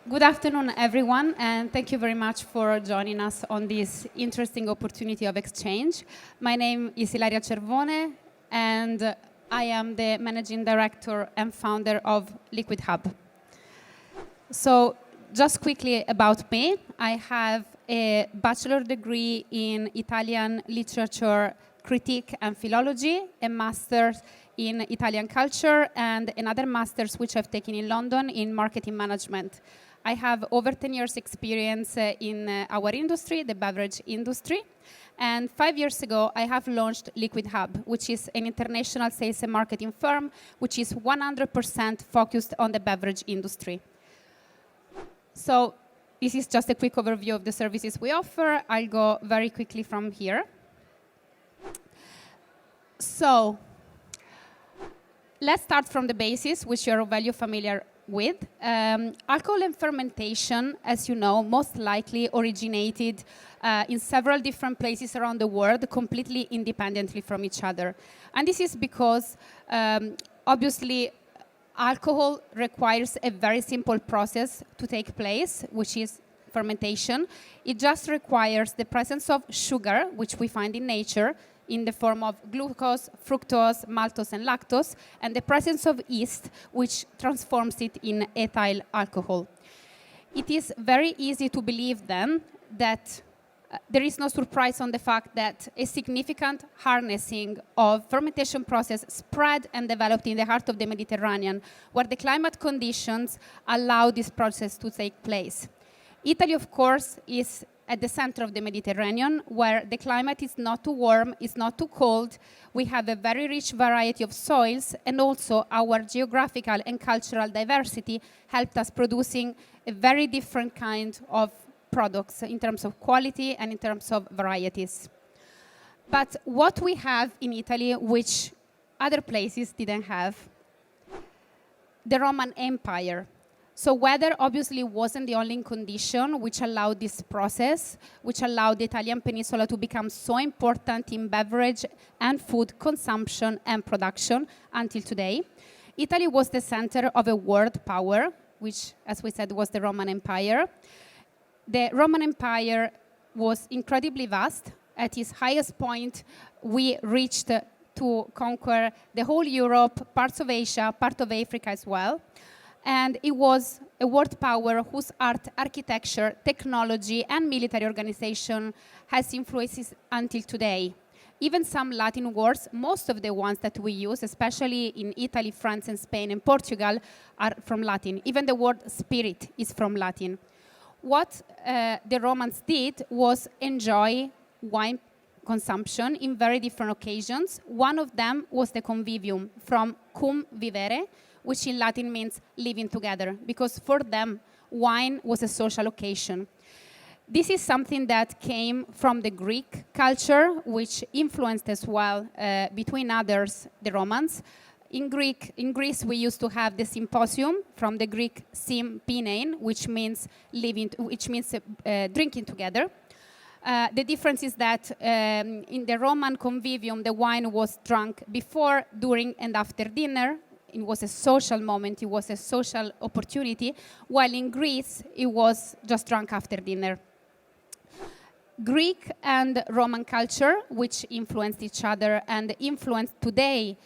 Good afternoon, everyone, and thank you very much for joining us on this interesting opportunity of exchange. My name is Ilaria Cervoni, and I am the Managing Director and founder of Liquid Hub. So, just quickly about me, I have a bachelor degree in Italian literature critique and philology, a master's in Italian culture, and another master's which I've taken in London in marketing management. I have over 10 years experience in our industry, the beverage industry. And 5 years ago, I have launched Liquid Hub, which is an international sales and marketing firm, which is 100% focused on the beverage industry. So this is just a quick overview of the services we offer. I'll go very quickly from here. So let's start from the basis, which you're very familiar with. Alcohol and fermentation, as you know, most likely originated in several different places around the world, completely independently from each other. And this is because, obviously, alcohol requires a very simple process to take place, which is fermentation. It just requires the presence of sugar, which we find in nature, in the form of glucose, fructose, maltose, and lactose, and the presence of yeast, which transforms it in ethyl alcohol. It is very easy to believe then that there is no surprise on the fact that a significant harnessing of fermentation process spread and developed in the heart of the Mediterranean, where the climate conditions allow this process to take place. Italy, of course, is at the center of the Mediterranean, where the climate is not too warm, it's not too cold. We have a very rich variety of soils, and also our geographical and cultural diversity helped us producing a very different kind of products in terms of quality and in terms of varieties. But what we have in Italy, which other places didn't have, the Roman Empire. So weather obviously wasn't the only condition which allowed this process, which allowed the Italian peninsula to become so important in beverage and food consumption and production until today. Italy was the center of a world power, which, as we said, was the Roman Empire. The Roman Empire was incredibly vast. At its highest point, we reached to conquer the whole Europe, parts of Asia, part of Africa as well. And it was a world power whose art, architecture, technology, and military organization has influences until today. Even some Latin words, most of the ones that we use, especially in Italy, France, and Spain, and Portugal, are from Latin. Even the word spirit is from Latin. What the Romans did was enjoy wine consumption in very different occasions. One of them was the convivium, from cum vivere, which in Latin means living together, because for them, wine was a social occasion. This is something that came from the Greek culture, which influenced as well, between others, the Romans. In Greece, we used to have the symposium, from the Greek sympinein, which means drinking together. The difference is that in the Roman convivium, the wine was drunk before, during, and after dinner. It was a social moment, it was a social opportunity, while in Greece, it was just drunk after dinner. Greek and Roman culture, which influenced each other and influenced today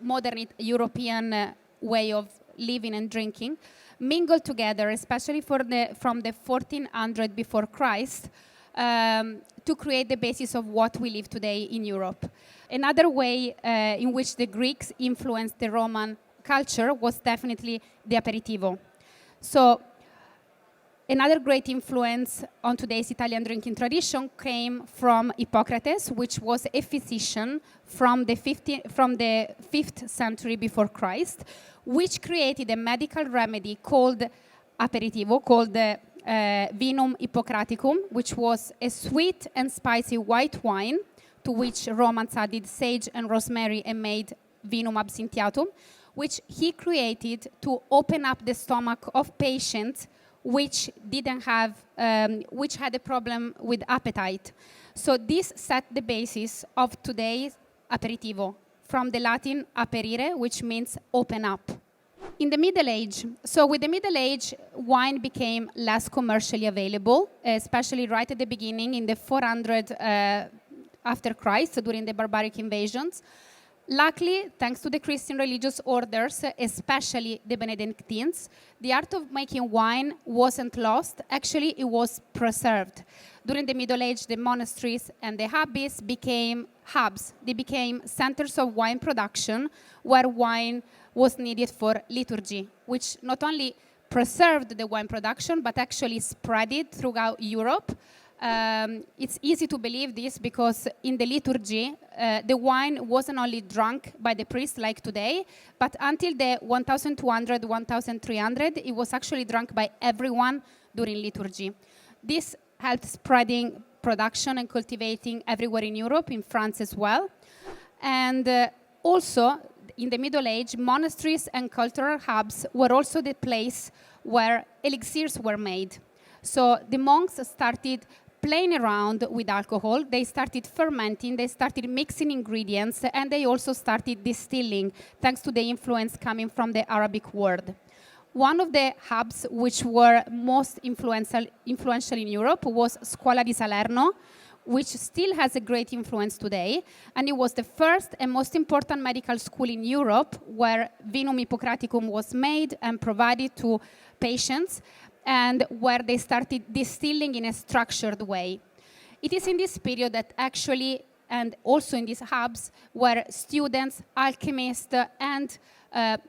modern European way of living and drinking, mingled together, especially from the 1400 before Christ, to create the basis of what we live today in Europe. Another way in which the Greeks influenced the Roman culture was definitely the aperitivo. So another great influence on today's Italian drinking tradition came from Hippocrates, which was a physician from the 5th century before Christ, which created a medical remedy called aperitivo, called vinum hippocraticum, which was a sweet and spicy white wine to which Romans added sage and rosemary and made vinum absinthiatum, which he created to open up the stomach of patients which had a problem with appetite. So this set the basis of today's aperitivo, from the Latin aperire, which means open up. In the Middle Age, so with the Middle Age, wine became less commercially available, especially right at the beginning in the 400 after Christ, during the barbaric invasions. Luckily, thanks to the Christian religious orders, especially the Benedictines, the art of making wine wasn't lost. Actually, it was preserved. During the Middle Age, the monasteries and the abbeys became hubs. They became centers of wine production where wine was needed for liturgy, which not only preserved the wine production, but actually spread it throughout Europe. It's easy to believe this because in the liturgy, the wine wasn't only drunk by the priest like today, but until the 1200, 1300, it was actually drunk by everyone during liturgy. This helped spreading production and cultivating everywhere in Europe, in France as well. And also, in the Middle Age, monasteries and cultural hubs were also the place where elixirs were made. So the monks started playing around with alcohol, they started fermenting, they started mixing ingredients, and they also started distilling, thanks to the influence coming from the Arabic world. One of the hubs which were most influential in Europe was Scuola di Salerno, which still has a great influence today, and it was the first and most important medical school in Europe where Vinum Hippocraticum was made and provided to patients, and where they started distilling in a structured way. It is in this period that actually, and also in these hubs, where students, alchemists, and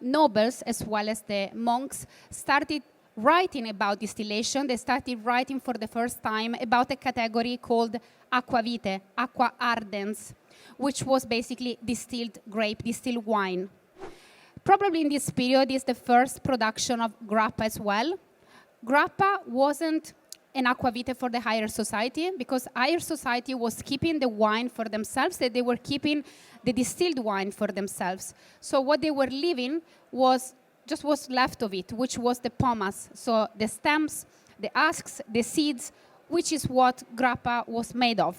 nobles, as well as the monks, started writing about distillation. They started writing for the first time about a category called aquavite, aqua ardens, which was basically distilled grape, distilled wine. Probably in this period is the first production of grappa as well. Grappa wasn't an aquavite for the higher society, because higher society was keeping the wine for themselves, that they were keeping the distilled wine for themselves. So what they were leaving was just what's left of it, which was the pomace, so the stems, the husks, the seeds, which is what grappa was made of.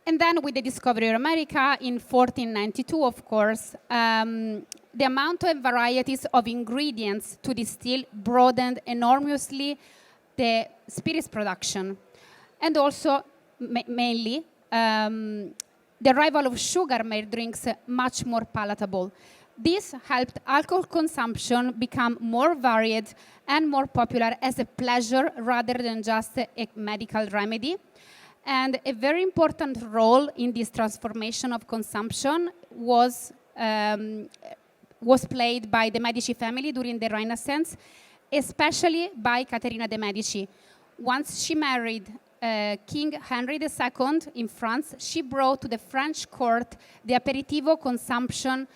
And then with the discovery of America in 1492, of course, the amount and varieties of ingredients to distill broadened enormously the spirits production. And also, mainly, the arrival of sugar made drinks much more palatable. This helped alcohol consumption become more varied and more popular as a pleasure rather than just a medical remedy. And a very important role in this transformation of consumption was played by the Medici family during the Renaissance, especially by Caterina de' Medici. Once she married King Henry II in France, she brought to the French court the aperitivo consumption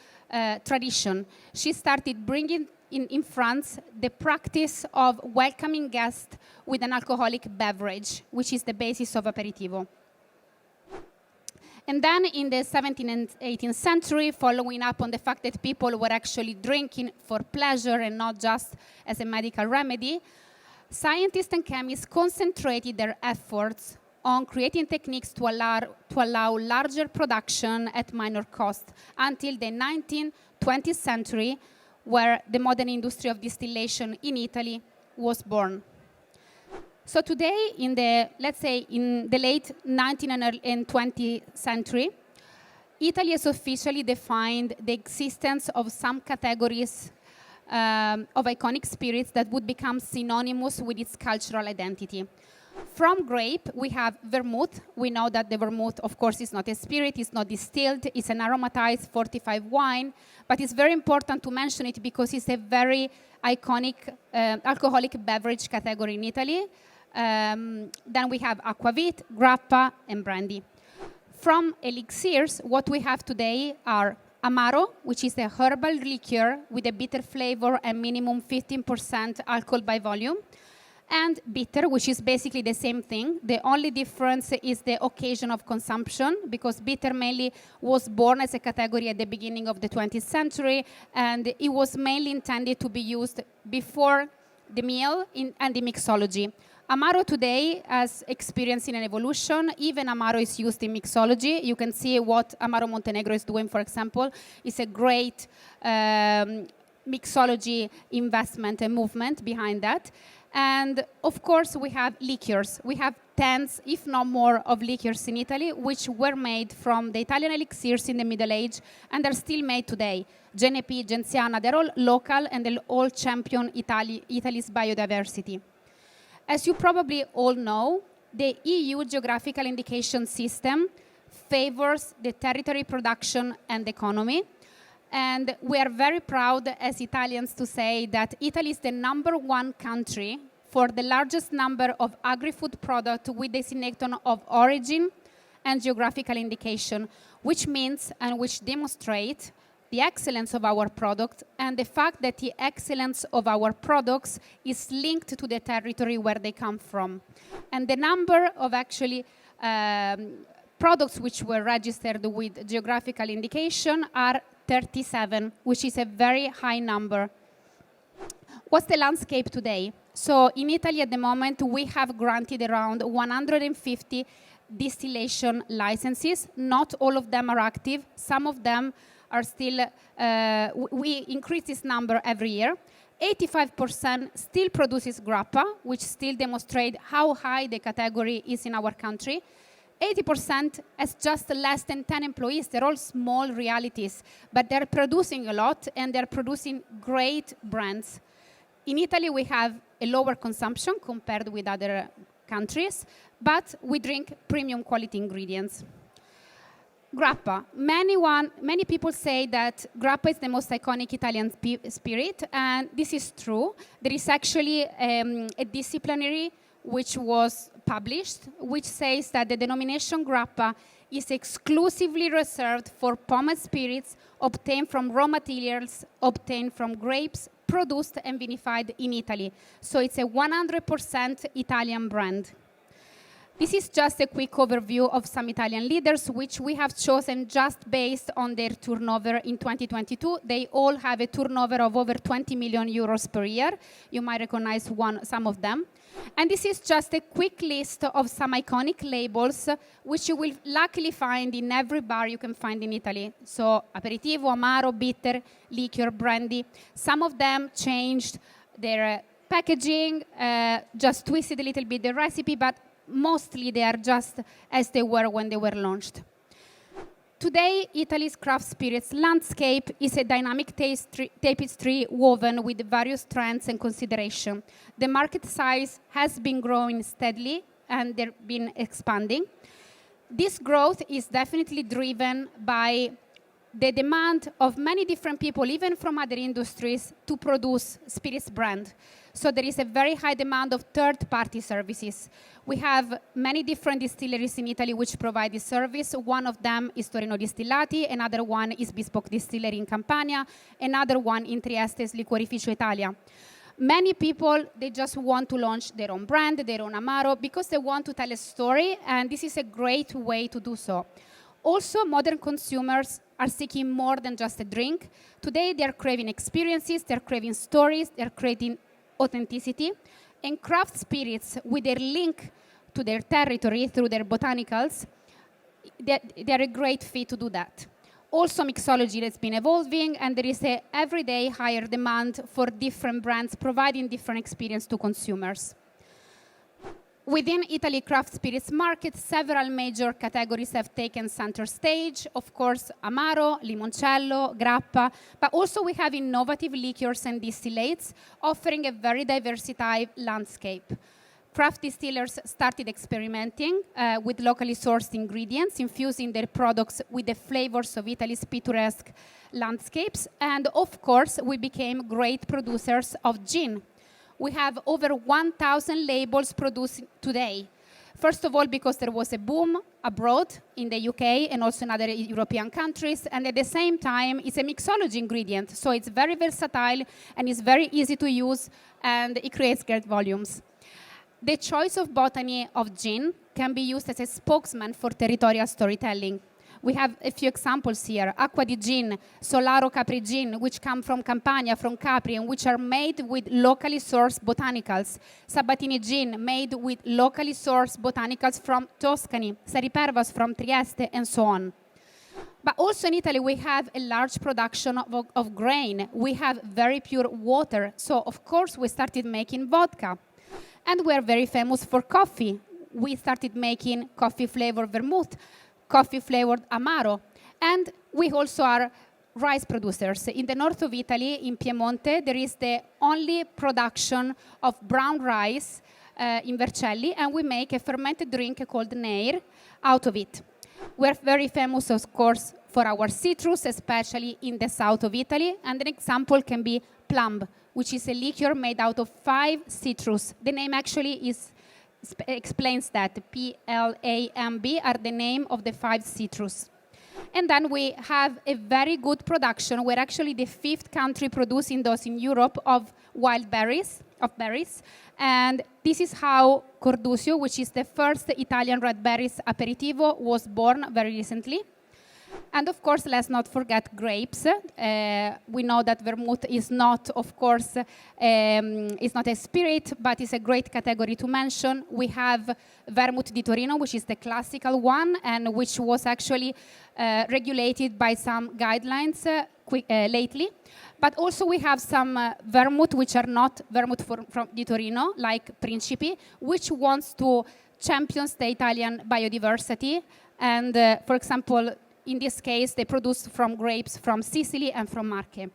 tradition. She started bringing in France the practice of welcoming guests with an alcoholic beverage, which is the basis of aperitivo. And then in the 17th and 18th century, following up on the fact that people were actually drinking for pleasure and not just as a medical remedy, scientists and chemists concentrated their efforts on creating techniques to allow larger production at minor cost until the 19th, 20th century, where the modern industry of distillation in Italy was born. So today, let's say in the late 19th and 20th century, Italy has officially defined the existence of some categories of iconic spirits that would become synonymous with its cultural identity. From grape, we have vermouth. We know that the vermouth, of course, is not a spirit, it's not distilled, it's an aromatized fortified wine, but it's very important to mention it because it's a very iconic alcoholic beverage category in Italy. Then we have aquavit, grappa, and brandy. From elixirs, what we have today are amaro, which is a herbal liqueur with a bitter flavor and minimum 15% alcohol by volume, and bitter, which is basically the same thing. The only difference is the occasion of consumption, because bitter mainly was born as a category at the beginning of the 20th century, and it was mainly intended to be used before the meal and the mixology. Amaro today has experienced an evolution. Even Amaro is used in mixology. You can see what Amaro Montenegro is doing, for example. It's a great mixology investment and movement behind that. And of course, we have liqueurs. We have tens, if not more, of liqueurs in Italy, which were made from the Italian elixirs in the Middle Age and are still made today. Genepi, Genziana, they're all local and they all champion Italy's biodiversity. As you probably all know, the EU geographical indication system favors the territory, production, and economy. And we are very proud as Italians to say that Italy is the #1 country for the largest number of agri-food products with designation of origin and geographical indication, which means and which demonstrate the excellence of our product and the fact that the excellence of our products is linked to the territory where they come from. And the number of actually products which were registered with geographical indication are 37, which is a very high number. What's the landscape today? So in Italy at the moment, we have granted around 150 distillation licenses. Not all of them are active. Some of them are still, we increase this number every year. 85% still produces grappa, which still demonstrate how high the category is in our country. 80% has just less than 10 employees. They're all small realities, but they're producing a lot and they're producing great brands. In Italy, we have a lower consumption compared with other countries, but we drink premium quality ingredients. Grappa. Many people say that grappa is the most iconic Italian spirit, and this is true. There is actually a disciplinary which was published, which says that the denomination grappa is exclusively reserved for pommed spirits obtained from raw materials obtained from grapes produced and vinified in Italy. So it's a 100% Italian brand. This is just a quick overview of some Italian leaders, which we have chosen just based on their turnover in 2022. They all have a turnover of over 20 million euros per year. You might recognize some of them. And this is just a quick list of some iconic labels, which you will luckily find in every bar you can find in Italy. So aperitivo, amaro, bitter, liqueur, brandy. Some of them changed their packaging, just twisted a little bit the recipe, but mostly they are just as they were when they were launched. Today, Italy's craft spirits landscape is a dynamic tapestry woven with various trends and consideration. The market size has been growing steadily and they've been expanding. This growth is definitely driven by the demand of many different people, even from other industries, to produce spirits brand. So there is a very high demand of third-party services. We have many different distilleries in Italy which provide this service. One of them is Torino Distillati, another one is Bespoke Distillery in Campania, another one in Trieste is Liquorificio Italia. Many people, they just want to launch their own brand, their own Amaro, because they want to tell a story, and this is a great way to do so. Also, modern consumers are seeking more than just a drink. Today, they're craving experiences, they're craving stories, they're craving authenticity, and craft spirits with their link to their territory through their botanicals, they're a great fit to do that. Also, mixology has been evolving, and there is an everyday higher demand for different brands providing different experience to consumers. Within Italy craft spirits market, several major categories have taken center stage. Of course, Amaro, Limoncello, Grappa, but also we have innovative liqueurs and distillates offering a very diversified landscape. Craft distillers started experimenting with locally sourced ingredients, infusing their products with the flavors of Italy's picturesque landscapes. And of course, we became great producers of gin. We have over 1,000 labels produced today. First of all, because there was a boom abroad in the UK and also in other European countries, and at the same time, it's a mixology ingredient, so it's very versatile and it's very easy to use, and it creates great volumes. The choice of botany of gin can be used as a spokesman for territorial storytelling. We have a few examples here. Acqua di Gin, Solaro Capri Gin, which come from Campania, from Capri, and which are made with locally sourced botanicals. Sabatini Gin, made with locally sourced botanicals from Tuscany. Saripervas from Trieste, and so on. But also in Italy, we have a large production of grain. We have very pure water. So, of course, we started making vodka. And we're very famous for coffee. We started making coffee-flavored vermouth, coffee-flavored amaro. And we also are rice producers. In the north of Italy, in Piemonte, there is the only production of brown rice in Vercelli, and we make a fermented drink called Neir out of it. We're very famous, of course, for our citrus, especially in the south of Italy. And an example can be plum, which is a liqueur made out of 5 citrus. The name actually explains that. P-L-A-M-B are the name of the 5 citrus. And then we have a very good production. We're actually the 5th country producing those in Europe of wild berries, And this is how Cordusio, which is the first Italian red berries aperitivo, was born very recently. And of course, let's not forget grapes. We know that vermouth is not, of course, is not a spirit, but it's a great category to mention. We have Vermouth di Torino, which is the classical one, and which was actually regulated by some guidelines lately. But also we have some vermouth which are not vermouth from di Torino, like Principi, which wants to champion the Italian biodiversity. And for example, in this case, they produce from grapes from Sicily and from Marche.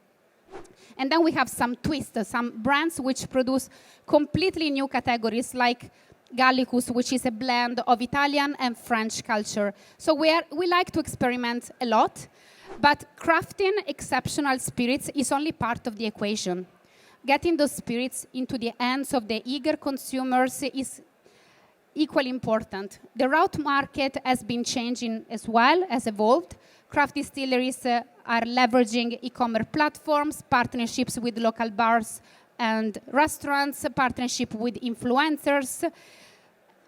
And then we have some twists, some brands which produce completely new categories, like Gallicus, which is a blend of Italian and French culture. So we like to experiment a lot, but crafting exceptional spirits is only part of the equation. Getting those spirits into the hands of the eager consumers is equally important. The route market has been changing as well, has evolved. Craft distilleries are leveraging e-commerce platforms, partnerships with local bars and restaurants, partnership with influencers,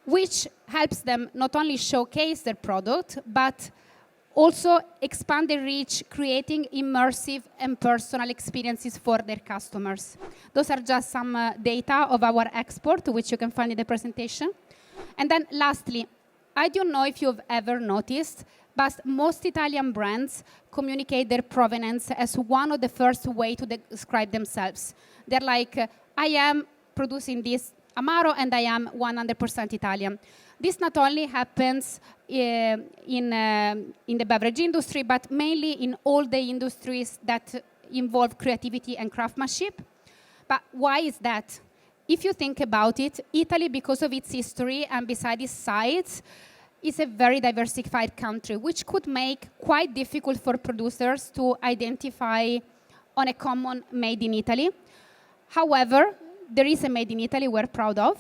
which helps them not only showcase their product, but also expand their reach, creating immersive and personal experiences for their customers. Those are just some data of our export, which you can find in the presentation. And then lastly, I don't know if you've ever noticed, but most Italian brands communicate their provenance as one of the first ways to describe themselves. They're like, I am producing this Amaro and I am 100% Italian. This not only happens in the beverage industry, but mainly in all the industries that involve creativity and craftsmanship. But why is that? If you think about it, Italy, because of its history and besides its size, is a very diversified country, which could make quite difficult for producers to identify on a common made in Italy. However, there is a made in Italy we're proud of.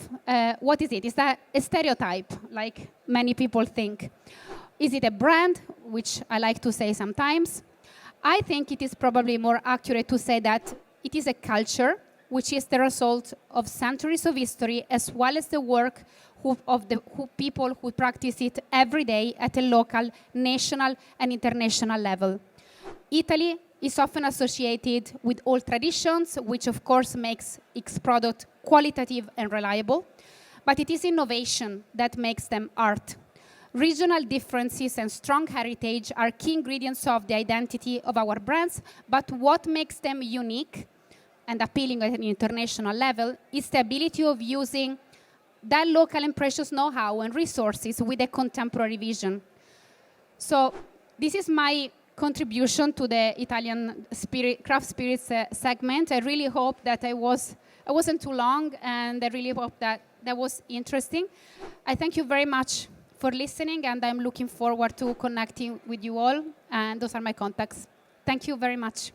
What is it? Is that a stereotype, like many people think? Is it a brand, which I like to say sometimes? I think it is probably more accurate to say that it is a culture, which is the result of centuries of history, as well as the work of people who practice it every day at a local, national, and international level. Italy is often associated with old traditions, which of course makes its product qualitative and reliable, but it is innovation that makes them art. Regional differences and strong heritage are key ingredients of the identity of our brands, but what makes them unique and appealing at an international level is the ability of using that local and precious know-how and resources with a contemporary vision. So this is my contribution to the Italian craft spirits segment. I really hope that I wasn't too long, and I really hope that was interesting. I thank you very much for listening, and I'm looking forward to connecting with you all, and those are my contacts. Thank you very much.